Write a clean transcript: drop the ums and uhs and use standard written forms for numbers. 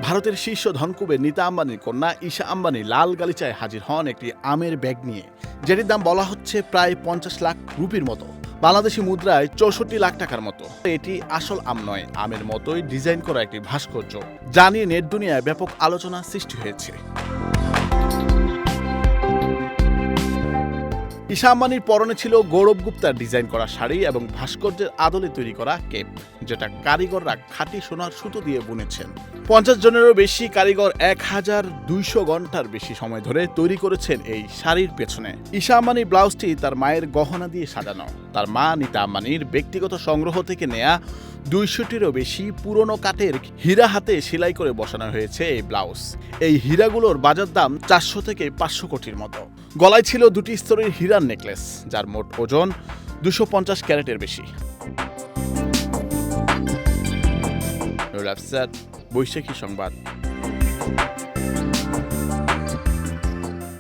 ভারতের শীর্ষ ধনকুবের নীতা আম্বানির কন্যা ঈশা আম্বানি লাল গালিচায় হাজির হন একটি আমের ব্যাগ নিয়ে, যেটির দাম বলা হচ্ছে প্রায় 50 লাখ রুপির মতো, বাংলাদেশি মুদ্রায় 64 লাখ টাকার মতো। এটি আসল আম নয়, আমের মতোই ডিজাইন করা একটি ভাস্কর্য, যা নিয়ে নেট দুনিয়ায় ব্যাপক আলোচনা সৃষ্টি হয়েছে। ঈশা আম্বানির পরনে ছিল গৌরব গুপ্তার ডিজাইন করা শাড়ি এবং ভাস্কর্যের আদলে তৈরি করা কেপ, যেটা কারিগররা খাঁটি সোনার সুতো দিয়ে বুনেছেন। 50 জনেরও বেশি কারিগর 1200 ঘন্টার বেশি সময় ধরে তৈরি করেছেন এই শাড়ির পেছনে। ঈশা আম্বানির ব্লাউজটি তার মায়ের গহনা দিয়ে সাজানো। তার মা নীতা আম্বানির ব্যক্তিগত সংগ্রহ থেকে নেয়া 200টিরও বেশি পুরনো কাঠের হীরা হাতে সেলাই করে বসানো হয়েছে এই ব্লাউজ। এই হীরাগুলোর বাজার দাম 400 থেকে 500 কোটির মতো। গলায় ছিল 2টি স্তরের হীরার নেকলেস, যার মোট ওজন 250 ক্যারেটের বেশি। বৈশাখী সংবাদ।